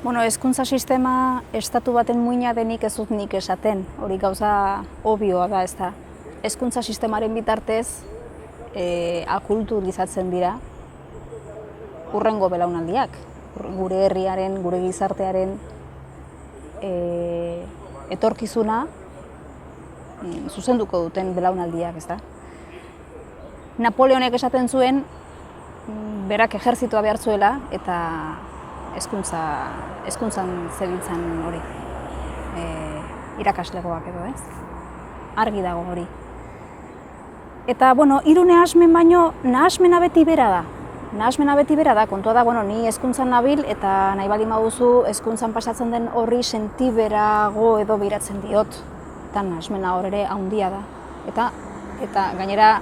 Bueno, hezkuntza sistema estatu baten muina denik ez dut nik esaten, hori gauza obioa da, ez da. Hezkuntza sistemaren bitartez akulturizatzen dira hurrengo belaunaldiak, gure herriaren, gure gizartearen etorkizuna zuzenduko duten belaunaldiak, ez da. Napoleonek esaten zuen, berak ejertzitoa behar zuela eta hezkuntzan zebiltzan hori, irakaslegoak edo, ez? Argi dago hori. Eta, bueno, hiru nahasmen baino, nahasmena beti bera da. Nahasmena beti bera da, kontua da, bueno, ni hezkuntzan nabil eta nahi baldin baduzu hezkuntzan pasatzen den horri sentiberago edo biratzen diot. Eta nahasmena hor ere handia da. Eta gainera,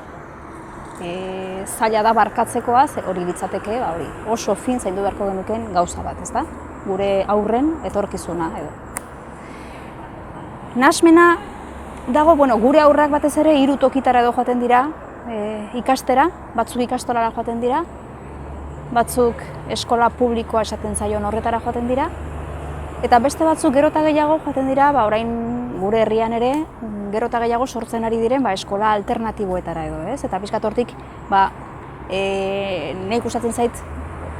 zaila da barkatzekoa, hori litzateke, hori oso fin zaindu beharko genuken gauza bat, ez da? Gure aurren etorkizuna edo. Nahasmena dago, bueno, gure aurrak batez ere 3 tokitara edo joaten dira ikastera, batzuk ikastolara joaten dira, batzuk eskola publikoa esaten zaion horretara joaten dira, eta beste batzuk gero eta gehiago joaten dira, orain gure herrian ere, gero eta gehiago sortzen ari diren eskola alternatiboetara edo, ez? Eta pixkat hortik, nahi gustatzen zait,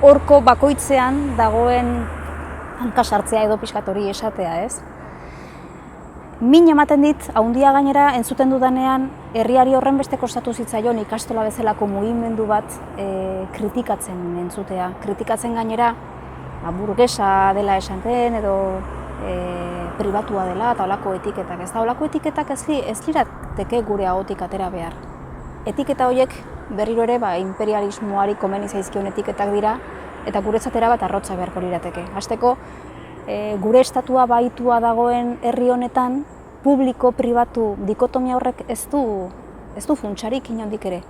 horko bakoitzean dagoen hankasartzea edo pixkat hori esatea, ez? Min ematen dit, haundia gainera entzuten dudanean, herriari horren beste kostatu zitzaion ikastola bezalako mugimendu bat kritikatzen entzutea. Kritikatzen gainera, burgesa dela esaten edo pribatua dela eta holako etiketak. Ez da, holako etiketak ez lirateke gure ahotik atera behar. Etiketa horiek berriro ere imperialismoari komeni zaizkion etiketak dira eta guretzat erabat arrotza beharko lirateke. Hasteko, gure estatua baitua dagoen herri honetan, publiko-pribatu dikotomia horrek ez du funtsarik inondik ere.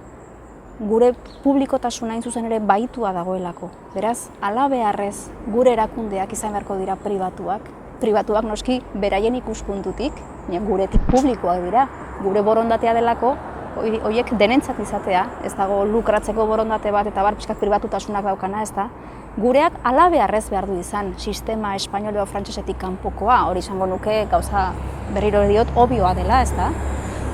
Gure publikotasuna hain zuzen ere baitua dagoelako. Beraz, hala beharrez gure erakundeak izan beharko dira pribatuak. Pribatuak noski beraien ikuspuntutik, guretik publikoak dira, gure borondatea delako, horiek denentzat izatea, ez dago lukratzeko borondate bat eta pixkat pribatutasunak daukana, ez da. Gureak hala beharrez behar du izan sistema espainol edo frantsesetik kanpokoa, hori izango nuke gauza berriro diot obioa dela, ez da.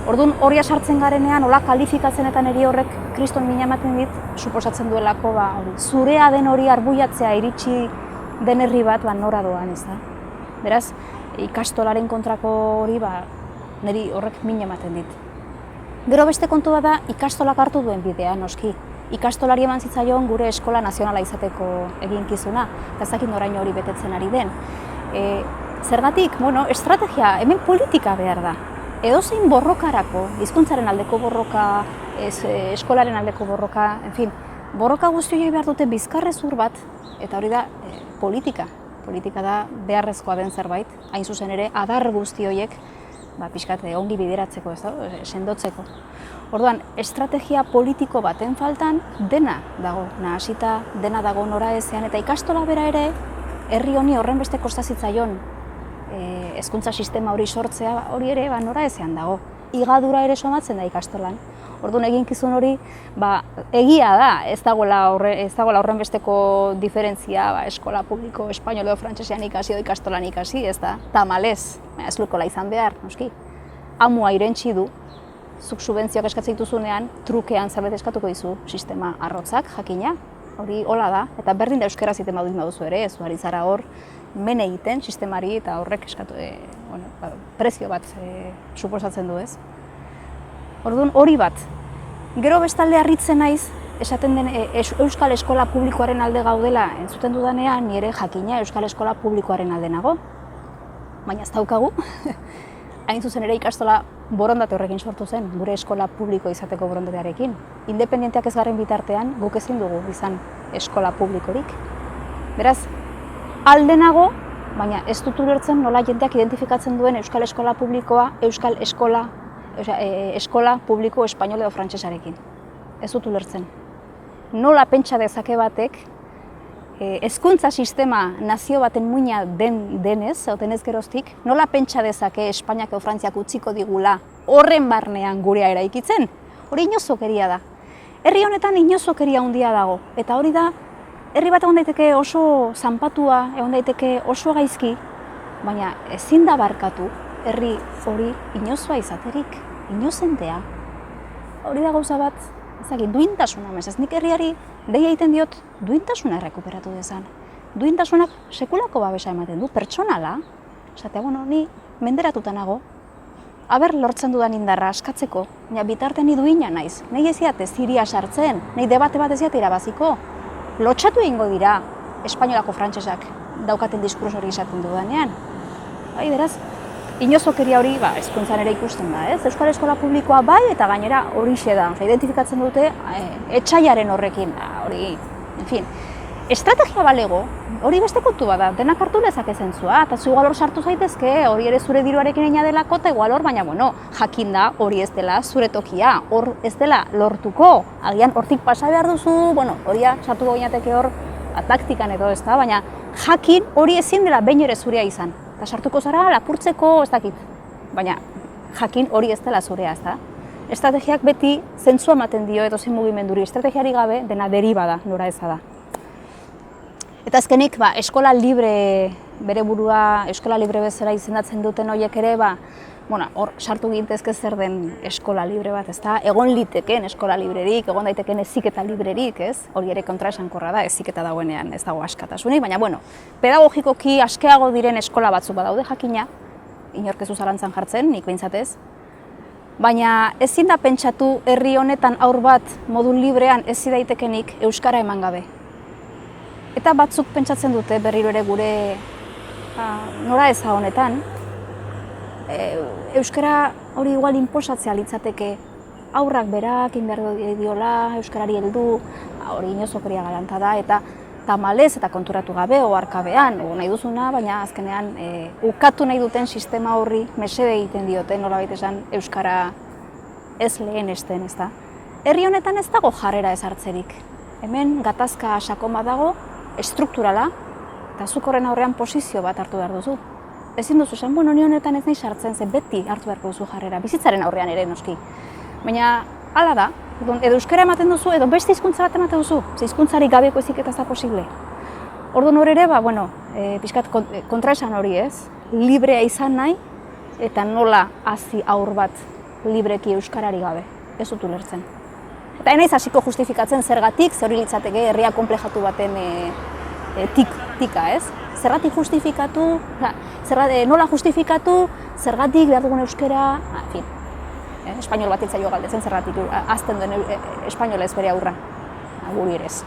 Orduan hori sartzen garenean, hola kalifikatzen eta niri horrek kriston mina ematen dit, suposatzen duelako zurea den hori arbuiatzea iritsi den herri bat nora doan, ez da. Beraz, ikastolaren kontrako hori niri horrek mina ematen dit. Gero beste kontu bat da ikastolak hartu duen bidea, noski. Ikastolari eman zitzaion gure eskola nazionala izateko eginkizuna, eta ez dakit noraino hori betetzen ari den. Zergatik, bueno, estrategia, hemen politika behar da. Edozein borrokarako, hizkuntzaren aldeko borroka, eskolaren aldeko borroka, borroka guzti horiek behar dute bizkarrezur bat, eta hori da politika. Politika da beharrezkoa den zerbait, hain zuzen ere adar guzti horiek pixkat ongi bideratzeko, sendotzeko. Orduan, estrategia politiko baten faltan dena dago nahasita, dena dago noraezean, eta ikastola bera ere, herri honi horren beste kostazitzaion hezkuntza sistema hori sortzea, hori ere noraezean dago. Higadura ere somatzen da ikastolan. Orduan, eginkizun hori egia da, ez dagoela horren besteko diferentzia eskola publiko espainol edo frantsesean ikasi edo ikastolan ikasi, ez da, tamalez, ez lukola izan behar, noski. Amua irentsi du, zuk subentzioak eskatzen dituzunean, trukean zerbait eskatuko dizu sistema arrotzak, jakina, hori hola da, eta berdin da euskaraz egiten baduzu ere, ez ari zara hor, men egiten sistemari eta horrek eskatu, prezio bat suposatzen du, ez. Orduan hori bat. Gero bestalde harritzen naiz, esaten den euskal eskola publikoaren alde gaudela entzuten dudanean, ni ere jakina euskal eskola publikoaren alde nago. Baina ez daukagu, hain zuzen ere ikastola borondate horrekin sortu zen, gure eskola publiko izateko borondatearekin. Independenteak ez garen bitartean, guk ezin dugu izan eskola publikorik. Beraz, alde nago, baina ez dut ulertzen nola jendeak identifikatzen duen euskal eskola publikoa, euskal eskola publiko espainol edo frantsesarekin. Ez dut ulertzen. Nola pentsa dezake batek, hezkuntza sistema nazio baten muina denez geroztik, nola pentsa dezake Espainiak edo Frantziak utziko digula horren barnean gurea eraikitzen? Hori inozokeria da. Herri honetan inozokeria handia dago, eta hori da herri bat egon daiteke oso zanpatua, egon daiteke oso gaizki, baina ezin da barkatu herri hori inozoa izaterik, inozentea. Hori da gauza bat, ezagin, duintasuna mesez. Nik herriari deia egiten diot duintasuna errekuperatu dezan. Duintasunak sekulako babesa ematen du, pertsonala. Esatea, bueno, ni menderatuta nago, aber lortzen dudan indarra askatzeko, baina bitartean ni duina naiz. Nei ez diat ziria sartzen, nei debate bat ez diat irabaziko. Lotxatu egingo dira espainolako frantsesak daukaten diskurso hori esaten dudanean. Bai, beraz, inozokeria hori hezkuntzan ere ikusten da, ez? Euskal Eskola Publikoa bai eta gainera horixe da. Identifikatzen dute etsaiaren horrekin, hori, en fin. Estrategia balego, hori beste kontu bada, denak hartu lezake zentzua, eta zu igual hor sartu zaitezke, hori ere zure diruarekin egina delako, eta igual hor, baina, bueno, jakin da hori ez dela zure tokia, hor ez dela lortuko, agian hortik pasa behar duzu, bueno, hori sartuko ginateke hor, taktikan edo ez da, baina jakin hori ezin dela behin ere zurea izan, eta sartuko zara lapurtzeko, ez dakit, baina jakin hori ez dela zurea, ez da. Estrategiak beti zentzua ematen dio edo zein mugimenduri, estrategiari gabe dena deriba da, nora eza da. Eta azkenik, eskola libre, bere burua eskola libre bezala izendatzen duten horiek ere, hor sartu gintezke zer den eskola libre bat, ezta? Egon liteken eskola librerik, egon daiteken heziketa librerik, ez? Hori ere kontraesankorra da, heziketa dagoenean ez dago askatasunik, baina, pedagogikoki askeago diren eskola batzuk badaude jakina, inork ez du zalantzan jartzen, nik behintzat ez. Baina ezin da pentsatu herri honetan haur bat modu librean ezi daitekenik euskara eman gabe. Eta batzuk pentsatzen dute berriro ere gure nora eza honetan, euskara hori igual inposatzea litzateke aurrak berak inbehar diola, euskarari heldu, hori inozokeria galanta da, eta tamalez eta konturatu gabe, oharkabean, nahi duzuna, baina azkenean ukatu nahi duten sistema horri mesede egiten diote, nolabait esan euskara ez lehenesten, ez da. Herri honetan ez dago jarrera ezartzerik. Hemen gatazka sakon bat dago, estrukturala, eta zuk horren aurrean posizio bat hartu behar duzu. Ezin duzu esan, ni honetan ez nahi sartzen, ze beti hartu beharko duzu jarrera, bizitzaren aurrean ere noski. Baina, hala da, edo euskara ematen duzu, edo beste hizkuntza bat ematen duzu, ze hizkuntzarik gabeko heziketa ez da posible. Orduan hor ere, pixkat kontraesan hori ez, librea izan nahi, eta nola hasi haur bat libreki euskarari gabe, ez dut ulertzen. Eta naiz hasiko justifikatzen zergatik, ze hori litzateke herria konplejatu baten tika, ez? Zergatik justifikatu, nola justifikatu, zergatik behar dugun euskara, en fin. Espainol bat itzaio galdetzen zergatik, azten duen espainola ez bere aurra, guri ere ez.